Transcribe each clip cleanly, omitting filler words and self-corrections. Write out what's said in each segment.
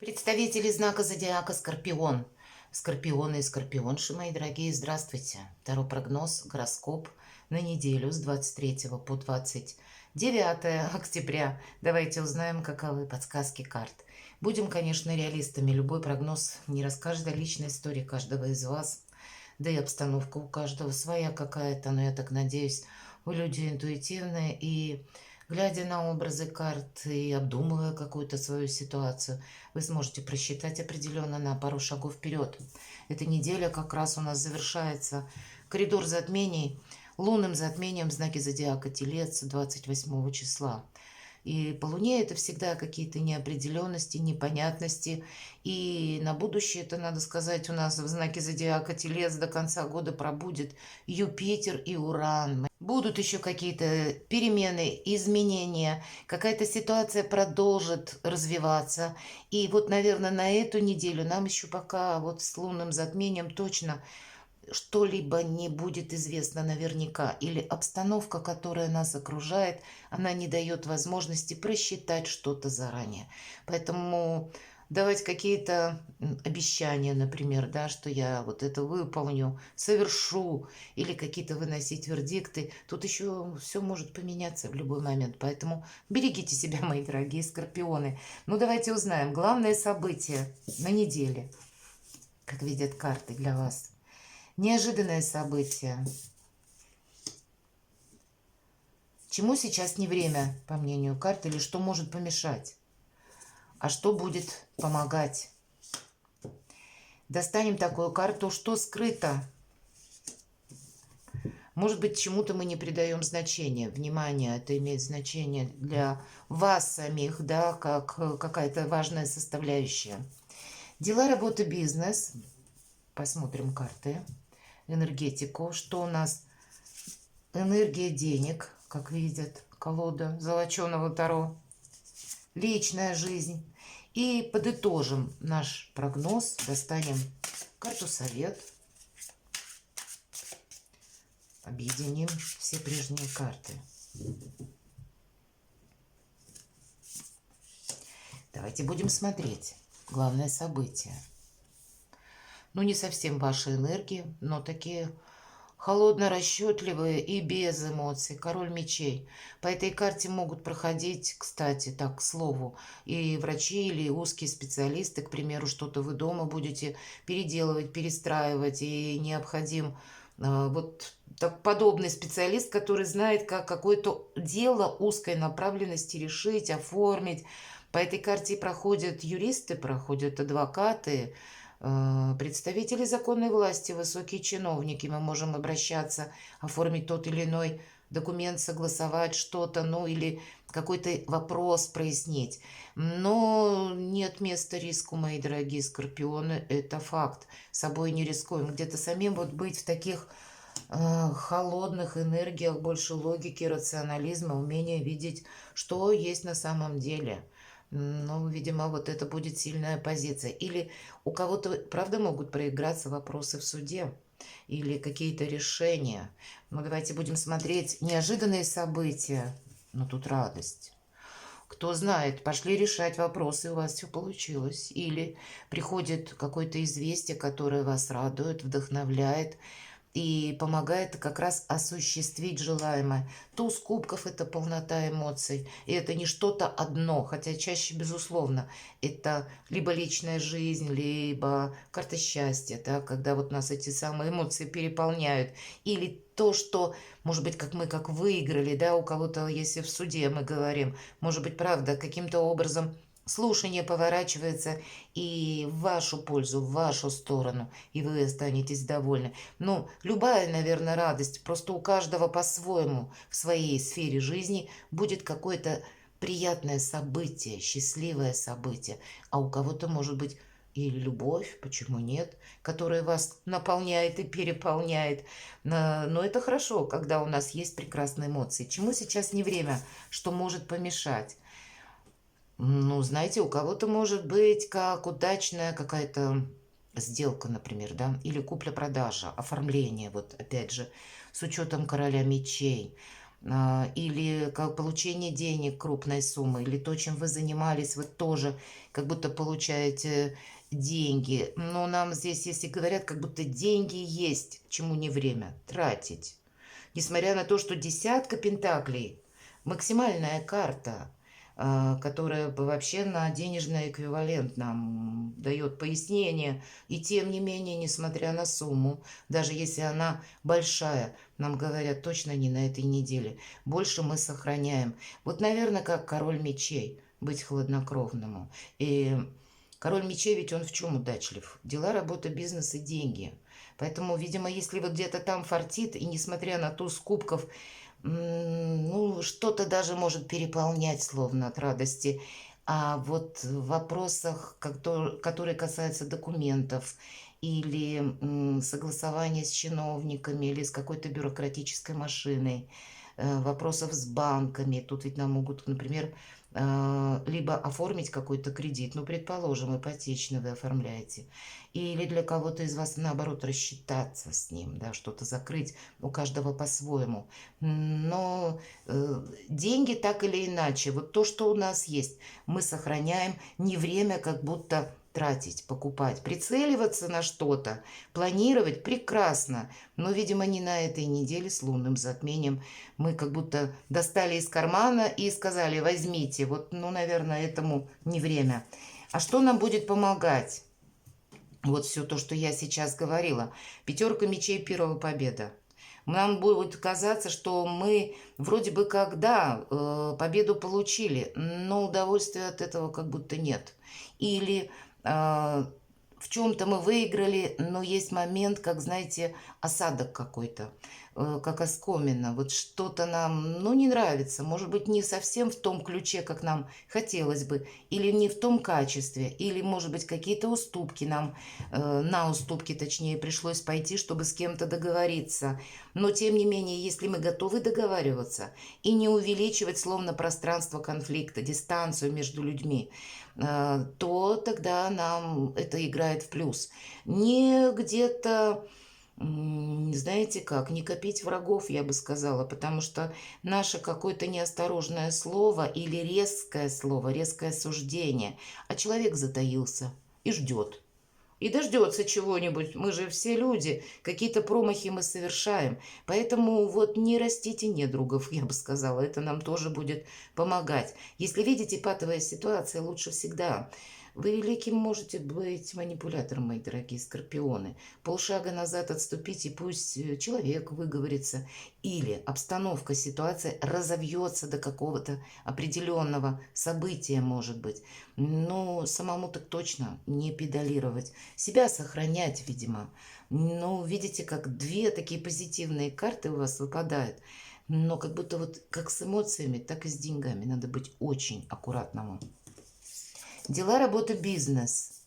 Представители знака зодиака Скорпион. Скорпионы и скорпионши, мои дорогие, здравствуйте. Таро прогноз, гороскоп на неделю с 23 по 29 октября. Давайте узнаем, каковы подсказки карт. Будем, конечно, реалистами. Любой прогноз не расскажет о личной истории каждого из вас. Да и обстановка у каждого своя какая-то, но я так надеюсь, вы люди интуитивные и, глядя на образы карт и обдумывая какую-то свою ситуацию, вы сможете просчитать определенно на пару шагов вперед. Эта неделя как раз у нас завершается коридор затмений, лунным затмением в знаке зодиака Телец 28 числа. И по Луне это всегда какие-то неопределенности, непонятности. И на будущее, это надо сказать, у нас в знаке зодиака Телец до конца года пробудет Юпитер и Уран. Будут еще какие-то перемены, изменения, какая-то ситуация продолжит развиваться. И вот, наверное, на эту неделю нам еще пока вот с лунным затмением точно что-либо не будет известно наверняка, или обстановка, которая нас окружает, она не дает возможности просчитать что-то заранее. Поэтому давать какие-то обещания, например, да, что я вот это выполню, совершу, или какие-то выносить вердикты, тут еще все может поменяться в любой момент. Поэтому берегите себя, мои дорогие скорпионы. Ну, давайте узнаем главное событие на неделе, как видят карты для вас. Неожиданное событие. Чему сейчас не время, по мнению карт, или что может помешать? А что будет помогать? Достанем такую карту, что скрыто. Может быть, чему-то мы не придаем значения, внимания. Это имеет значение для вас самих, да, как какая-то важная составляющая. Дела, работа, бизнес. Посмотрим карты. Энергетику. Что у нас? Энергия денег, как видят, колода золоченого таро. Личная жизнь. И подытожим наш прогноз. Достанем карту совет. Объединим все прежние карты. Давайте будем смотреть главное событие. Ну, не совсем ваши энергии, но такие холодно-расчетливые и без эмоций. Король мечей. По этой карте могут проходить, кстати, так, к слову, и врачи или узкие специалисты, к примеру, что-то вы дома будете переделывать, перестраивать, и необходим вот так, подобный специалист, который знает, как какое-то дело узкой направленности решить, оформить. По этой карте проходят юристы, проходят адвокаты, представители законной власти, высокие чиновники. Мы можем обращаться, оформить тот или иной документ, согласовать что-то, ну или какой-то вопрос прояснить. Но нет места риску, мои дорогие скорпионы, это факт. Собой не рискуем. Где-то самим вот быть в таких холодных энергиях, больше логики, рационализма, умения видеть, что есть на самом деле. Ну, видимо, вот это будет сильная позиция. Или у кого-то, правда, могут проиграться вопросы в суде или какие-то решения. Но давайте будем смотреть неожиданные события. Но тут радость. Кто знает, пошли решать вопросы, у вас все получилось. Или приходит какое-то известие, которое вас радует, вдохновляет и помогает как раз осуществить желаемое. Туз кубков – это полнота эмоций, и это не что-то одно, хотя чаще, безусловно, это либо личная жизнь, либо карта счастья, да, когда вот нас эти самые эмоции переполняют, или то, что, может быть, как мы как выиграли, да, у кого-то, если в суде мы говорим, может быть, правда, каким-то образом слушание поворачивается и в вашу пользу, в вашу сторону, и вы останетесь довольны. Ну, любая, наверное, радость, просто у каждого по-своему в своей сфере жизни будет какое-то приятное событие, счастливое событие, а у кого-то может быть и любовь, почему нет, которая вас наполняет и переполняет. Но это хорошо, когда у нас есть прекрасные эмоции. Чему сейчас не время, что может помешать? Ну, знаете, у кого-то может быть как удачная какая-то сделка, например, да, или купля-продажа, оформление, вот опять же, с учетом короля мечей. или как получение денег крупной суммы, или то, чем вы занимались, вы тоже как будто получаете деньги. Но нам здесь, если говорят, как будто деньги есть, чему не время тратить. Несмотря на то, что десятка пентаклей, максимальная карта, которая вообще на денежный эквивалент нам дает пояснение. И тем не менее, несмотря на сумму, даже если она большая, нам говорят точно не на этой неделе. Больше мы сохраняем. Вот, наверное, как король мечей, быть хладнокровному. И король мечей, ведь он в чем удачлив? Дела, работа, бизнес и деньги. Поэтому, видимо, если вот где-то там фартит, и несмотря на туз кубков, ну, что-то даже может переполнять, словно от радости. А вот в вопросах, которые касаются документов или согласования с чиновниками или с какой-то бюрократической машиной, вопросов с банками, тут ведь нам могут, например, либо оформить какой-то кредит, ну, предположим, ипотечный вы оформляете, или для кого-то из вас, наоборот, рассчитаться с ним, да, что-то закрыть, у каждого по-своему. Но деньги так или иначе, вот то, что у нас есть, мы сохраняем, не время как будто тратить, покупать, прицеливаться на что-то, планировать прекрасно, но, видимо, не на этой неделе с лунным затмением мы как будто достали из кармана и сказали: возьмите, вот, ну, наверное, этому не время. А что нам будет помогать? Вот все то, что я сейчас говорила. Пятерка мечей, первая победа. Нам будет казаться, что мы вроде бы когда победу получили, но удовольствия от этого как будто нет. Или в чем-то мы выиграли, но есть момент, как, знаете, осадок какой-то, как оскомина. Вот что-то нам, ну, не нравится. Может быть, не совсем в том ключе, как нам хотелось бы, или не в том качестве, или, может быть, какие-то уступки нам, на уступки, точнее, пришлось пойти, чтобы с кем-то договориться. Но, тем не менее, если мы готовы договариваться и не увеличивать словно пространство конфликта, дистанцию между людьми, то тогда нам это играет в плюс. Не где-то, знаете как, не копить врагов, я бы сказала, потому что наше какое-то неосторожное слово или резкое суждение, а человек затаился и ждет. И дождется чего-нибудь. Мы же все люди, какие-то промахи мы совершаем. Поэтому вот не растите недругов, я бы сказала. Это нам тоже будет помогать. Если видите патовая ситуация, лучше всегда. Вы великим можете быть манипулятором, мои дорогие скорпионы. Полшага назад отступить, и пусть человек выговорится. Или обстановка, ситуация разовьется до какого-то определенного события, может быть. Но самому так точно не педалировать. Себя сохранять, видимо. Но видите, как две такие позитивные карты у вас выпадают. Но как будто вот как с эмоциями, так и с деньгами. Надо быть очень аккуратному. Дела, работа, бизнес.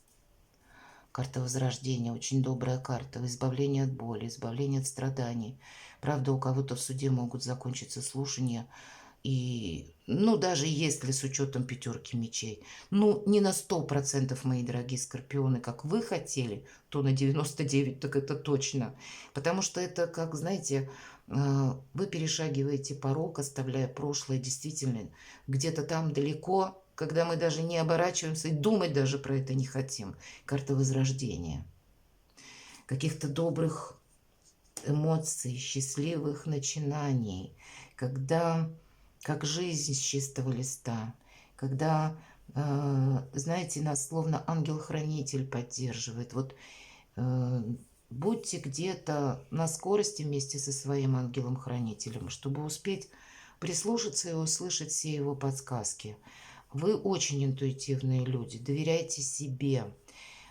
Карта Возрождения, очень добрая карта. Избавление от боли, избавление от страданий. Правда, у кого-то в суде могут закончиться слушания. И, ну, даже если с учетом пятерки мечей, ну, не на 100%, мои дорогие скорпионы, как вы хотели, то на 99%, так это точно. Потому что это, как, знаете, вы перешагиваете порог, оставляя прошлое действительно где-то там далеко, когда мы даже не оборачиваемся и думать даже про это не хотим. Карта Возрождения. Каких-то добрых эмоций, счастливых начинаний, когда как жизнь с чистого листа, когда, знаете, нас словно ангел-хранитель поддерживает. Вот будьте где-то на скорости вместе со своим ангелом-хранителем, чтобы успеть прислушаться и услышать все его подсказки. Вы очень интуитивные люди, доверяйте себе.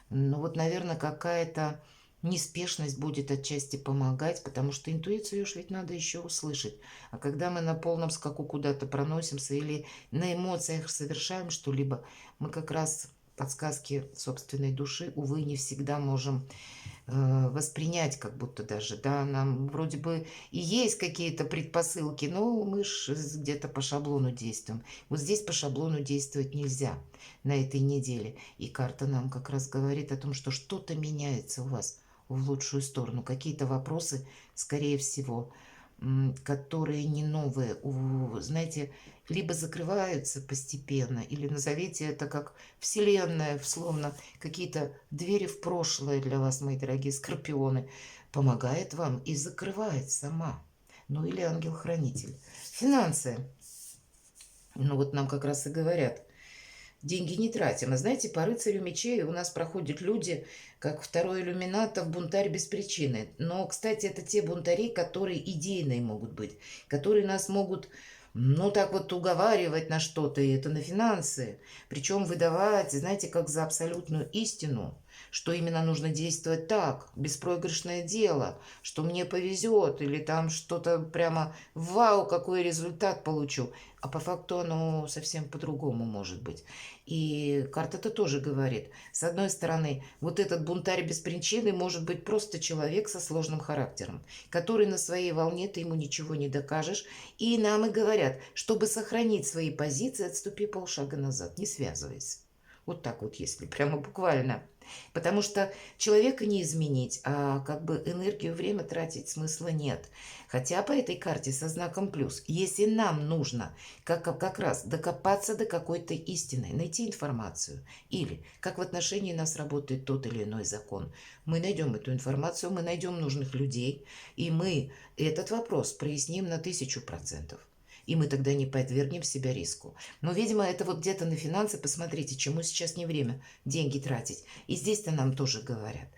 Ну вот, наверное, какая-то неспешность будет отчасти помогать, потому что интуицию уж ведь надо еще услышать. А когда мы на полном скаку куда-то проносимся или на эмоциях совершаем что-либо, мы как раз подсказки собственной души, увы, не всегда можем воспринять, как будто даже, да, нам вроде бы и есть какие-то предпосылки, но мы ж где-то по шаблону действуем. Вот здесь по шаблону действовать нельзя на этой неделе. И карта нам как раз говорит о том, что что-то меняется у вас в лучшую сторону. Какие-то вопросы, скорее всего, которые не новые, знаете, либо закрываются постепенно, или назовите это как вселенная, словно какие-то двери в прошлое для вас, мои дорогие скорпионы, помогает вам и закрывает сама. Ну или ангел-хранитель. Финансы. Ну вот нам как раз и говорят, деньги не тратим. А знаете, по рыцарю мечей у нас проходят люди, как второй иллюминатов, бунтарь без причины. Но, кстати, это те бунтари, которые идейные могут быть, которые нас могут, ну, так вот уговаривать на что-то, и это на финансы. Причем выдавать, знаете, как за абсолютную истину, что именно нужно действовать так, беспроигрышное дело, что мне повезет, или там что-то прямо вау, какой результат получу. А по факту оно совсем по-другому может быть. И карта-то тоже говорит, с одной стороны, вот этот бунтарь без причины может быть просто человек со сложным характером, который на своей волне, ты ему ничего не докажешь. И нам и говорят, чтобы сохранить свои позиции, отступи полшага назад, не связывайся. Вот так вот, если прямо буквально. Потому что человека не изменить, а как бы энергию, время тратить смысла нет. Хотя по этой карте со знаком плюс, если нам нужно как раз докопаться до какой-то истины, найти информацию, или как в отношении нас работает тот или иной закон, мы найдем эту информацию, мы найдем нужных людей, и мы этот вопрос проясним на 1000%. И мы тогда не подвергнем себя риску. Но, видимо, это вот где-то на финансы, посмотрите, чему сейчас не время деньги тратить. И здесь-то нам тоже говорят.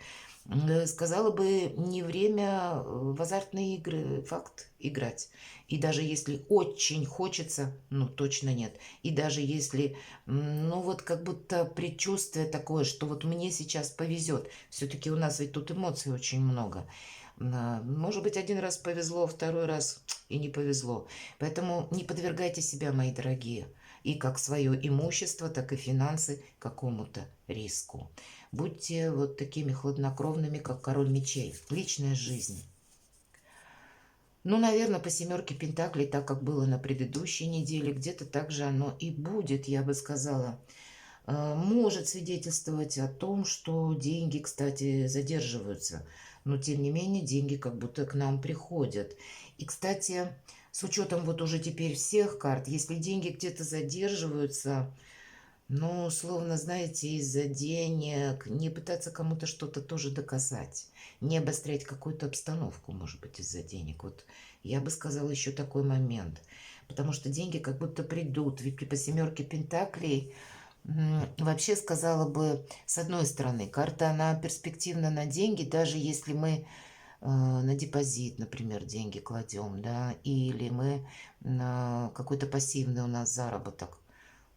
Сказала бы, не время в азартные игры, факт, играть. И даже если очень хочется, ну, точно нет. И даже если, ну, вот как будто предчувствие такое, что вот мне сейчас повезет. Все-таки у нас ведь тут эмоций очень много. Может быть, один раз повезло, второй раз и не повезло. Поэтому не подвергайте себя, мои дорогие, и как свое имущество, так и финансы какому-то риску. Будьте вот такими хладнокровными, как король мечей. Личная жизнь. Ну, наверное, по семерке пентаклей, так как было на предыдущей неделе, где-то так же оно и будет, я бы сказала. Может свидетельствовать о том, что деньги, кстати, задерживаются. Но, тем не менее, деньги как будто к нам приходят. И, кстати, с учетом вот уже теперь всех карт, если деньги где-то задерживаются, ну, словно, знаете, из-за денег, не пытаться кому-то что-то тоже доказать, не обострять какую-то обстановку, может быть, из-за денег. Вот я бы сказала еще такой момент. Потому что деньги как будто придут. Ведь по семерке пентаклей вообще сказала бы, с одной стороны, карта, она перспективна на деньги, даже если мы на депозит, например, деньги кладем, да, или мы на какой-то пассивный у нас заработок.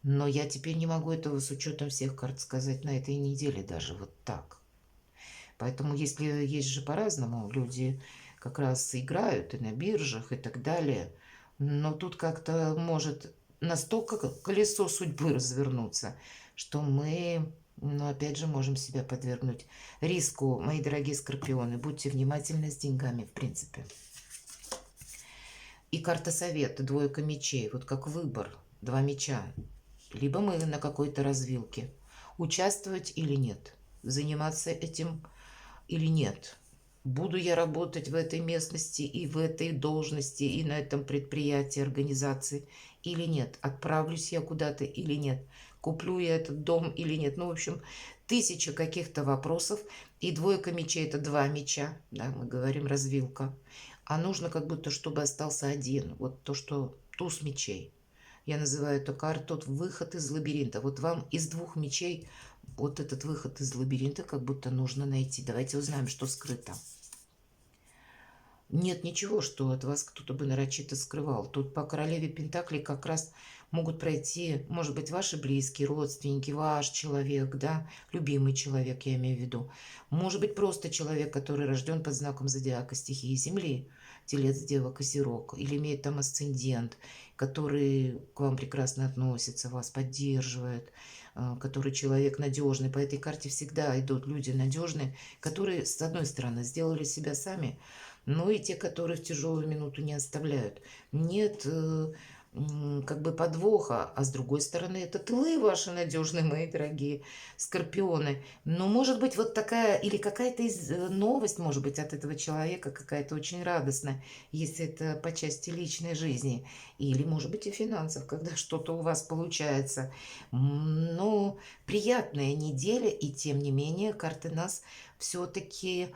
Но я теперь не могу этого с учетом всех карт сказать на этой неделе даже вот так. Поэтому если есть же по-разному, люди как раз играют и на биржах и так далее, но тут как-то может настолько колесо судьбы развернуться, что мы, ну, опять же, можем себя подвергнуть риску, мои дорогие скорпионы. Будьте внимательны с деньгами, в принципе. И карта совета, двойка мечей, вот как выбор, два меча. Либо мы на какой-то развилке. Участвовать или нет? Заниматься этим или нет? Буду я работать в этой местности и в этой должности, и на этом предприятии, организации или нет? Отправлюсь я куда-то или нет? Куплю я этот дом или нет? Ну, в общем, тысяча каких-то вопросов. И двойка мечей – это два меча, да, мы говорим развилка. А нужно как будто, чтобы остался один. Вот то, что туз мечей. Я называю эту карту выход из лабиринта. Вот вам из двух мечей вот этот выход из лабиринта как будто нужно найти. Давайте узнаем, что скрыто. Нет ничего, что от вас кто-то бы нарочито скрывал. Тут по королеве Пентаклей как раз могут пройти, может быть, ваши близкие, родственники, ваш человек, да, любимый человек, я имею в виду. Может быть, просто человек, который рожден под знаком зодиака стихии Земли, Телец, Дева, Козерог, или имеет там асцендент, который к вам прекрасно относится, вас поддерживает, который человек надежный. По этой карте всегда идут люди надежные, которые, с одной стороны, сделали себя сами, но и те, которые в тяжелую минуту не оставляют. Нет как бы подвоха, а с другой стороны, это тылы ваши надежные, мои дорогие скорпионы. Но может быть вот такая, или какая-то новость, может быть, от этого человека, какая-то очень радостная, если это по части личной жизни, или, может быть, и финансов, когда что-то у вас получается. Но приятная неделя, и тем не менее карты нас все-таки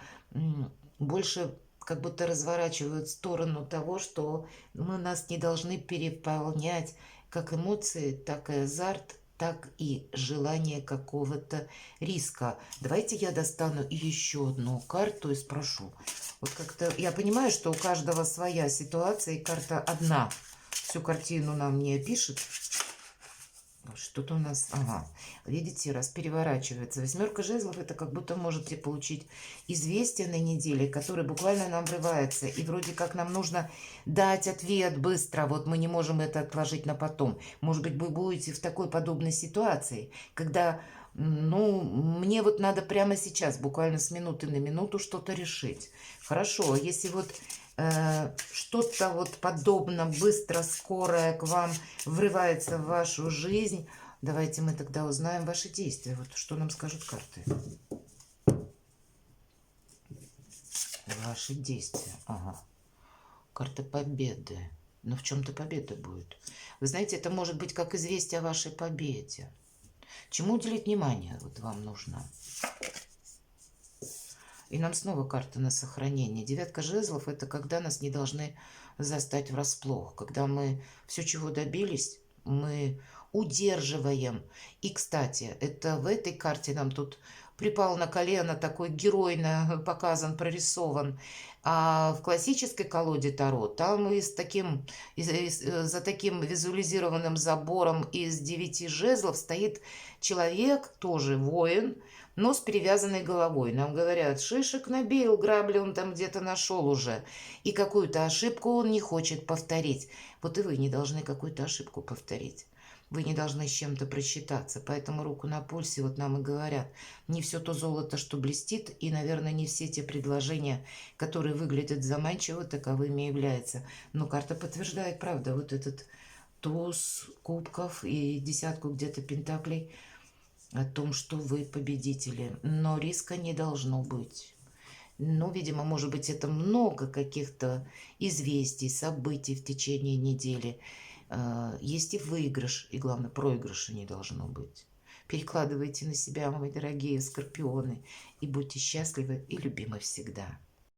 больше как будто разворачивают в сторону того, что мы нас не должны переполнять как эмоции, так и азарт, так и желание какого-то риска. Давайте я достану еще одну карту и спрошу. Вот как-то я понимаю, что у каждого своя ситуация, и карта одна всю картину нам не опишет. Что-то у нас, ага, видите, раз переворачивается. Восьмерка жезлов, это как будто можете получить известие на неделе, которое буквально нам врывается. И вроде как нам нужно дать ответ быстро, вот мы не можем это отложить на потом. Может быть, вы будете в такой подобной ситуации, когда, ну, мне вот надо прямо сейчас, буквально с минуты на минуту что-то решить. Хорошо, если вот что-то вот подобно, быстро, скорое к вам врывается в вашу жизнь, давайте мы тогда узнаем ваши действия. Вот что нам скажут карты. Ваши действия. Ага. Карта победы. Но в чем-то победа будет. Вы знаете, это может быть как известие о вашей победе. Чему уделить внимание вот вам нужно? И нам снова карта на сохранение. Девятка жезлов – это когда нас не должны застать врасплох. Когда мы все, чего добились, мы удерживаем. И, кстати, это в этой карте нам тут припал на колено, такой геройно показан, прорисован. А в классической колоде Таро там за таким визуализированным забором из 9 жезлов стоит человек, тоже воин, но с перевязанной головой. Нам говорят, шишек набил, грабли он там где-то нашел уже. И какую-то ошибку он не хочет повторить. Вот и вы не должны какую-то ошибку повторить. Вы не должны с чем-то просчитаться. Поэтому руку на пульсе вот нам и говорят. Не все то золото, что блестит, и, наверное, не все те предложения, которые выглядят заманчиво, таковыми являются. Но карта подтверждает, правда, вот этот туз кубков и десятку где-то пентаклей о том, что вы победители. Но риска не должно быть. Ну, видимо, может быть, это много каких-то известий, событий в течение недели. Есть и выигрыш, и, главное, проигрыша не должно быть. Перекладывайте на себя, мои дорогие скорпионы, и будьте счастливы и любимы всегда.